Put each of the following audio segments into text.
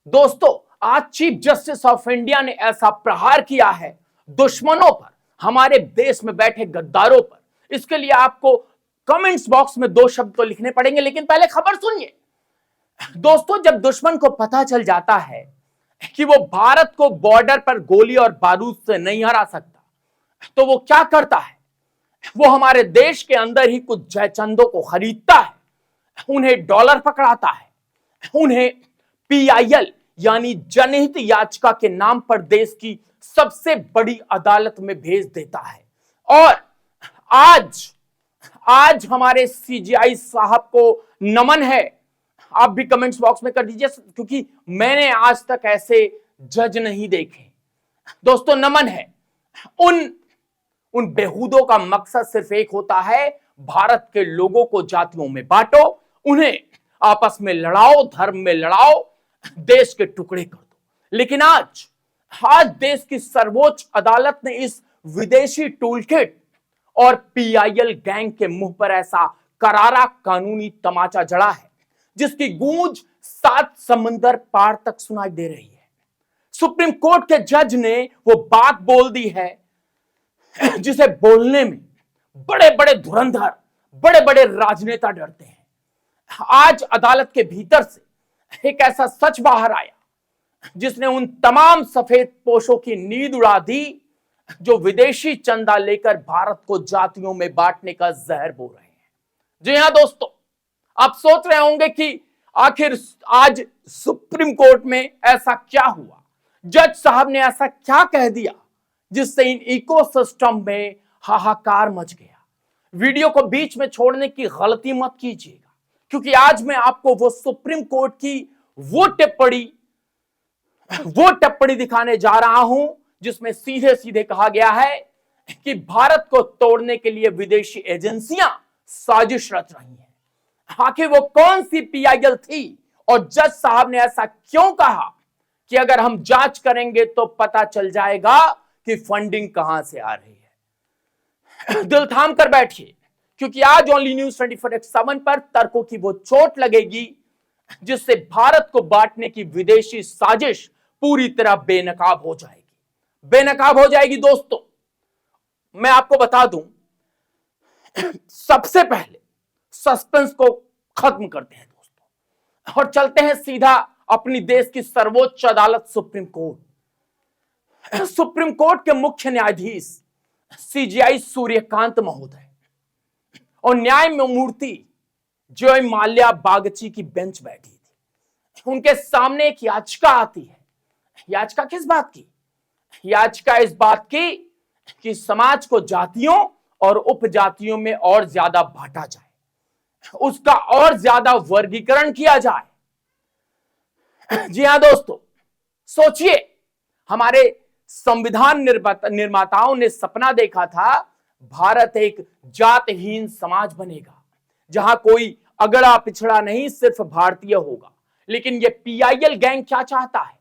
दोस्तों, आज chief justice of India ने ऐसा प्रहार किया है दुश्मनों पर, हमारे देश में बैठे गद्दारों पर। इसके लिए आपको कमेंट्स बॉक्स में 2 शब्द तो लिखने पड़ेंगे, लेकिन पहले खबर सुनिए। दोस्तों, जब दुश्मन को पता चल जाता है कि वो भारत को बॉर्डर पर गोली और बारूद से नहीं हरा सकता, तो वो क्या करता है? वो हमारे देश के अंदर ही कुछ जयचंदों को खरीदता है, उन्हें डॉलर पकड़ाता है, उन्हें पीआईएल यानी जनहित याचिका के नाम पर देश की सबसे बड़ी अदालत में भेज देता है। और आज हमारे सीजेआई साहब को नमन है। आप भी कमेंट्स बॉक्स में कर दीजिए, क्योंकि मैंने आज तक ऐसे जज नहीं देखे। दोस्तों, नमन है। उन बेहूदों का मकसद सिर्फ एक होता है, भारत के लोगों को जातियों में बांटो, उन्हें आपस में लड़ाओ, धर्म में लड़ाओ, देश के टुकड़े कर दो। लेकिन आज देश की सर्वोच्च अदालत ने इस विदेशी टूलकिट और पीआईएल गैंग के मुंह पर ऐसा करारा कानूनी तमाचा जड़ा है जिसकी गूंज 7 समंदर पार तक सुनाई दे रही है। सुप्रीम कोर्ट के जज ने वो बात बोल दी है जिसे बोलने में बड़े बड़े धुरंधर, बड़े बड़े राजनेता डरते हैं। आज अदालत के भीतर से एक ऐसा सच बाहर आया जिसने उन तमाम सफेद पोशों की नींद उड़ा दी जो विदेशी चंदा लेकर भारत को जातियों में बांटने का जहर बोल रहे हैं। जी हां दोस्तों, आप सोच रहे होंगे कि आखिर आज सुप्रीम कोर्ट में ऐसा क्या हुआ, जज साहब ने ऐसा क्या कह दिया जिससे इन इकोसिस्टम में हाहाकार मच गया। वीडियो को बीच में छोड़ने की गलती मत कीजिएगा, क्योंकि आज मैं आपको वो सुप्रीम कोर्ट की वो टिप्पणी दिखाने जा रहा हूं जिसमें सीधे सीधे कहा गया है कि भारत को तोड़ने के लिए विदेशी एजेंसियां साजिश रच रही हैं। आखिर वो कौन सी पीआईएल थी और जज साहब ने ऐसा क्यों कहा कि अगर हम जांच करेंगे तो पता चल जाएगा कि फंडिंग कहां से आ रही है। दिल थाम कर बैठिए, क्योंकि आज ओनली न्यूज 24x7 पर तर्कों की वो चोट लगेगी जिससे भारत को बांटने की विदेशी साजिश पूरी तरह बेनकाब हो जाएगी, बेनकाब हो जाएगी। दोस्तों, मैं आपको बता दूं, सबसे पहले सस्पेंस को खत्म करते हैं दोस्तों, और चलते हैं सीधा अपनी देश की सर्वोच्च अदालत सुप्रीम कोर्ट। सुप्रीम कोर्ट के मुख्य न्यायाधीश सीजेआई सूर्यकांत महोदय और न्यायमूर्ति जय माल्या बागची की बेंच बैठी थी। उनके सामने एक याचिका आती है। याचिका किस बात की? याचिका इस बात की कि समाज को जातियों और उपजातियों में और ज्यादा बांटा जाए, उसका और ज्यादा वर्गीकरण किया जाए। जी हां दोस्तों, सोचिए, हमारे संविधान निर्माताओं ने सपना देखा था भारत एक जातहीन समाज बनेगा, जहां कोई अगड़ा पिछड़ा नहीं, सिर्फ भारतीय होगा। लेकिन ये पीआईएल गैंग क्या चाहता है?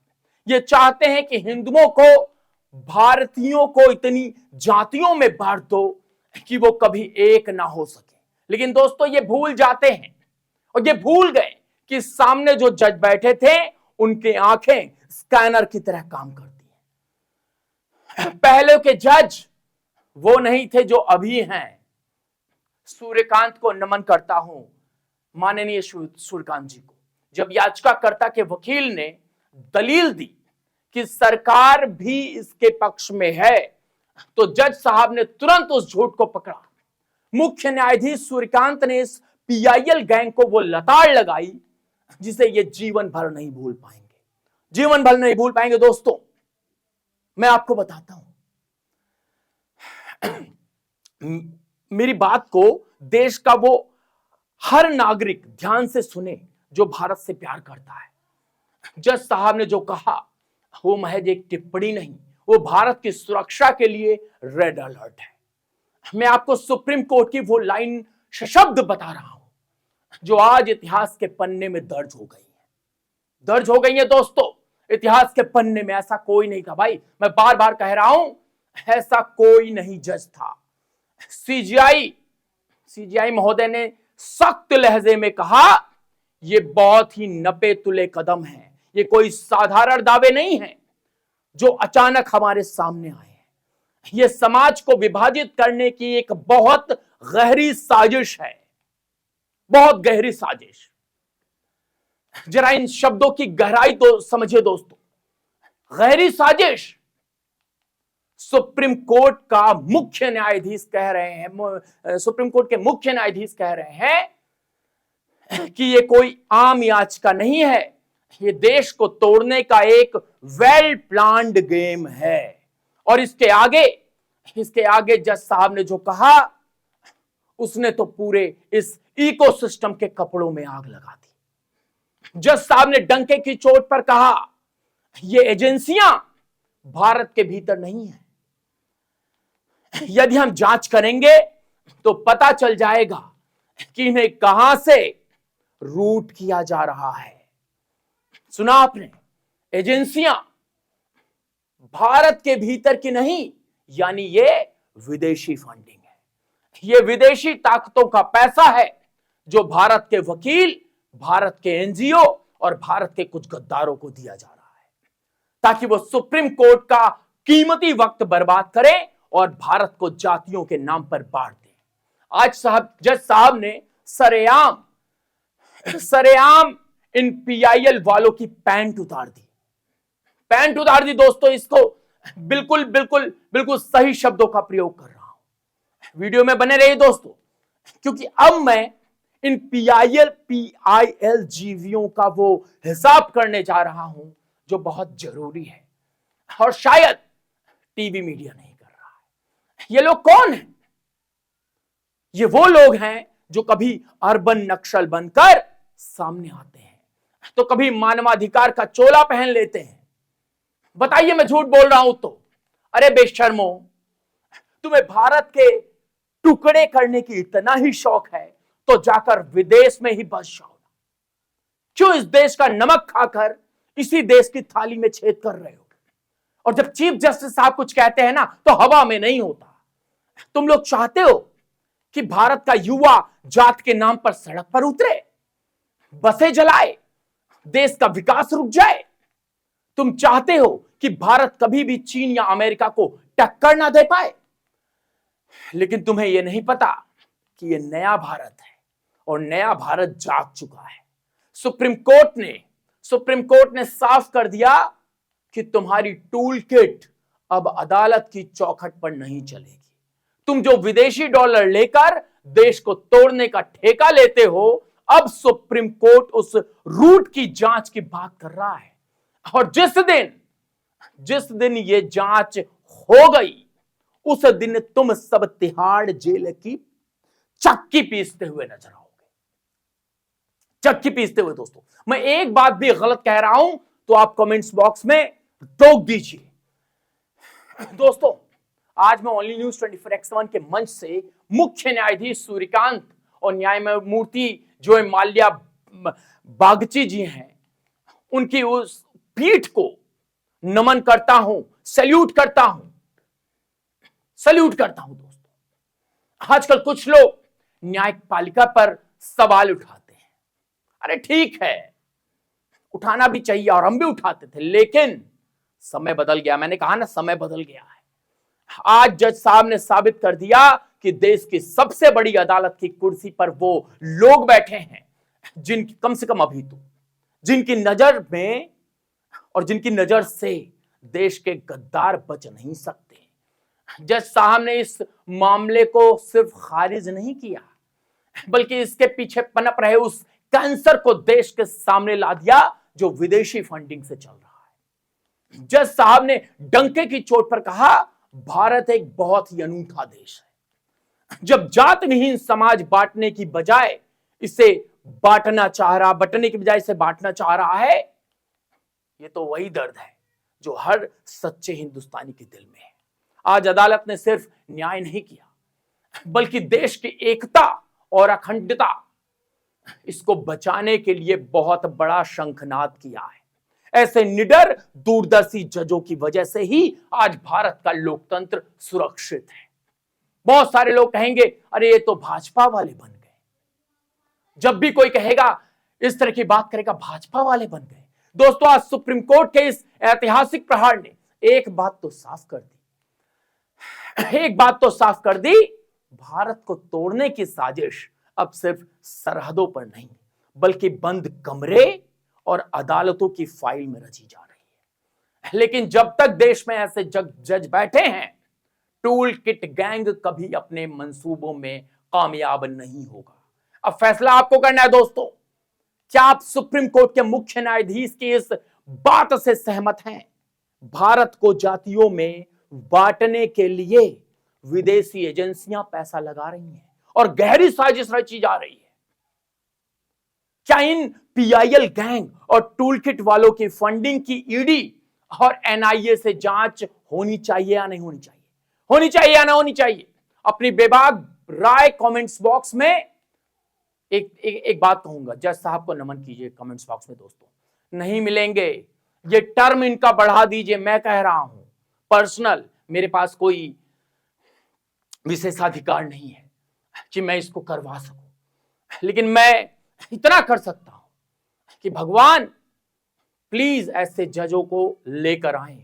ये चाहते हैं कि हिंदुओं को, भारतीयों को इतनी जातियों में बांट दो कि वो कभी एक ना हो सके। लेकिन दोस्तों, ये भूल जाते हैं और ये भूल गए कि सामने जो जज बैठे थे उनकी आंखें स्कैनर की तरह काम करती हैं। पहले के जज वो नहीं थे जो अभी हैं। सूर्यकांत को नमन करता हूं, माननीय सूर्यकांत जी को। जब याचिकाकर्ता के वकील ने दलील दी कि सरकार भी इसके पक्ष में है, तो जज साहब ने तुरंत उस झूठ को पकड़ा। मुख्य न्यायाधीश सूर्यकांत ने इस पीआईएल गैंग को वो लताड़ लगाई जिसे ये जीवन भर नहीं भूल पाएंगे, जीवन भर नहीं भूल पाएंगे। दोस्तों, मैं आपको बताता हूं, मेरी बात को देश का वो हर नागरिक ध्यान से सुने जो भारत से प्यार करता है। जज साहब ने जो कहा वो महज एक टिप्पणी नहीं, वो भारत की सुरक्षा के लिए रेड अलर्ट है। मैं आपको सुप्रीम कोर्ट की वो लाइन सशब्द बता रहा हूं जो आज इतिहास के पन्ने में दर्ज हो गई है। दोस्तों, इतिहास के पन्ने में ऐसा कोई नहीं था भाई, मैं बार बार कह रहा हूं, ऐसा कोई नहीं जज था। सीजीआई महोदय ने सख्त लहजे में कहा, यह बहुत ही नपे तुले कदम है, ये कोई साधारण दावे नहीं है जो अचानक हमारे सामने आए हैं। ये समाज को विभाजित करने की एक बहुत गहरी साजिश है, बहुत गहरी साजिश। जरा इन शब्दों की गहराई तो समझिए दोस्तों। गहरी साजिश। सुप्रीम कोर्ट का मुख्य न्यायाधीश कह रहे हैं, सुप्रीम कोर्ट के मुख्य न्यायाधीश कह रहे हैं कि ये कोई आम याचिका नहीं है, ये देश को तोड़ने का एक वेल प्लान्ड गेम है। और इसके आगे जज साहब ने जो कहा, उसने तो पूरे इस इकोसिस्टम के कपड़ों में आग लगा दी। जज साहब ने डंके की चोट पर कहा, ये एजेंसियां भारत के भीतर नहीं है। यदि हम जांच करेंगे तो पता चल जाएगा कि इन्हें कहां से रूट किया जा रहा है। सुना आपने? एजेंसियां भारत के भीतर की नहीं, यानी ये विदेशी फंडिंग है। ये विदेशी ताकतों का पैसा है जो भारत के वकील, भारत के एनजीओ और भारत के कुछ गद्दारों को दिया जा रहा है ताकि वो सुप्रीम कोर्ट का कीमती वक्त बर्बाद करें और भारत को जातियों के नाम पर बांट दें। आज जज साहब ने सरेआम इन पीआईएल वालों की पैंट उतार दी दोस्तों। इसको बिल्कुल सही शब्दों का प्रयोग कर रहा हूं। वीडियो में बने रहिए दोस्तों, क्योंकि अब मैं इन पीआईएल जीवियों का वो हिसाब करने जा रहा हूं जो बहुत जरूरी है और शायद टीवी मीडिया नहीं कर रहा है। ये लोग कौन हैं? ये वो लोग हैं जो कभी अर्बन नक्सल बनकर सामने आते हैं तो कभी मानवाधिकार का चोला पहन लेते हैं। बताइए मैं झूठ बोल रहा हूं तो? अरे बेशर्मो, तुम्हें भारत के टुकड़े करने की इतना ही शौक है तो जाकर विदेश में ही बस जाओ। क्यों इस देश का नमक खाकर इसी देश की थाली में छेद कर रहे हो? और जब चीफ जस्टिस साहब कुछ कहते हैं ना तो हवा में नहीं होता। तुम लोग चाहते हो कि भारत का युवा जात के नाम पर सड़क पर उतरे, बसें जलाए, देश का विकास रुक जाए। तुम चाहते हो कि भारत कभी भी चीन या अमेरिका को टक्कर ना दे पाए। लेकिन तुम्हें यह नहीं पता कि यह नया भारत है और नया भारत जाग चुका है। सुप्रीम कोर्ट ने साफ कर दिया कि तुम्हारी टूल किट अब अदालत की चौखट पर नहीं चलेगी। तुम जो विदेशी डॉलर लेकर देश को तोड़ने का ठेका लेते हो, अब सुप्रीम कोर्ट उस रूट की जांच की बात कर रहा है। और जिस दिन ये जांच हो गई, उस दिन तुम सब तिहाड़ जेल की चक्की पीसते हुए नजर आओगे। चक्की पीसते हुए दोस्तों। मैं एक बात भी गलत कह रहा हूं तो आप कमेंट्स बॉक्स में टोक दीजिए। दोस्तों, आज मैं ओनली न्यूज 24x7 के मंच से मुख्य न्यायाधीश सूर्यकांत और न्यायमूर्ति जो माल्या बागची जी हैं, उनकी उस पीठ को नमन करता हूं, सैल्यूट करता हूं दोस्तों। आजकल कुछ लोग न्यायपालिका पर सवाल उठाते हैं। अरे ठीक है, उठाना भी चाहिए और हम भी उठाते थे, लेकिन समय बदल गया। मैंने कहा ना, समय बदल गया है। आज जज साहब ने साबित कर दिया कि देश की सबसे बड़ी अदालत की कुर्सी पर वो लोग बैठे हैं जिनकी कम से कम अभी तो जिनकी नजर में और जिनकी नजर से देश के गद्दार बच नहीं सकते। जज साहब ने इस मामले को सिर्फ खारिज नहीं किया, बल्कि इसके पीछे पनप रहे उस कैंसर को देश के सामने ला दिया जो विदेशी फंडिंग से चल रहा है। जज साहब ने डंके की चोट पर कहा, भारत एक बहुत ही अनूठा देश है। जब जात विहीन समाज बांटने की बजाय इसे बांटना चाह रहा है, ये तो वही दर्द है जो हर सच्चे हिंदुस्तानी के दिल में है। आज अदालत ने सिर्फ न्याय नहीं किया, बल्कि देश की एकता और अखंडता, इसको बचाने के लिए बहुत बड़ा शंखनाद किया है। ऐसे निडर दूरदर्शी जजों की वजह से ही आज भारत का लोकतंत्र सुरक्षित है। बहुत सारे लोग कहेंगे, अरे ये तो भाजपा वाले बन गए। जब भी कोई कहेगा, इस तरह की बात करेगा, भाजपा वाले बन गए। दोस्तों आज सुप्रीम कोर्ट के इस ऐतिहासिक प्रहार ने एक बात तो साफ कर दी, भारत को तोड़ने की साजिश अब सिर्फ सरहदों पर नहीं बल्कि बंद कमरे और अदालतों की फाइल में रची जा रही है। लेकिन जब तक देश में ऐसे जज बैठे हैं, टूल किट गैंग कभी अपने मंसूबों में कामयाब नहीं होगा। अब फैसला आपको करना है दोस्तों, क्या आप सुप्रीम कोर्ट के मुख्य न्यायाधीश की इस बात से सहमत हैं? भारत को जातियों में बांटने के लिए विदेशी एजेंसियां पैसा लगा रही हैं और गहरी साजिश रची जा रही है। क्या इन पीआईएल गैंग और टूलकिट वालों की फंडिंग की ईडी और एनआईए से जांच होनी चाहिए या नहीं होनी चाहिए? होनी चाहिए या ना होनी चाहिए? अपनी बेबाक राय कमेंट्स बॉक्स में एक बात कहूंगा, जज साहब को नमन कीजिए कमेंट्स बॉक्स में दोस्तों। नहीं मिलेंगे, ये टर्म इनका बढ़ा दीजिए। मैं कह रहा हूं पर्सनल, मेरे पास कोई विशेषाधिकार नहीं है कि मैं इसको करवा सकूं, लेकिन मैं इतना कर सकता हूं कि भगवान प्लीज ऐसे जजों को लेकर आए।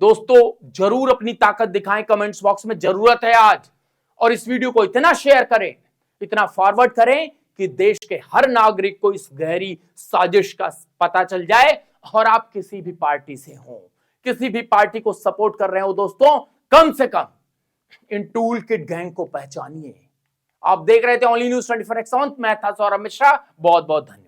दोस्तों जरूर अपनी ताकत दिखाएं कमेंट्स बॉक्स में, जरूरत है आज। और इस वीडियो को इतना शेयर करें, इतना फॉरवर्ड करें कि देश के हर नागरिक को इस गहरी साजिश का पता चल जाए। और आप किसी भी पार्टी से हो, किसी भी पार्टी को सपोर्ट कर रहे हो दोस्तों, कम से कम इन टूल किट गैंग को पहचानिए। आप देख रहे थे ओनली न्यूज़ 24x7, मैं था सौरभ मिश्रा। बहुत बहुत धन्यवाद।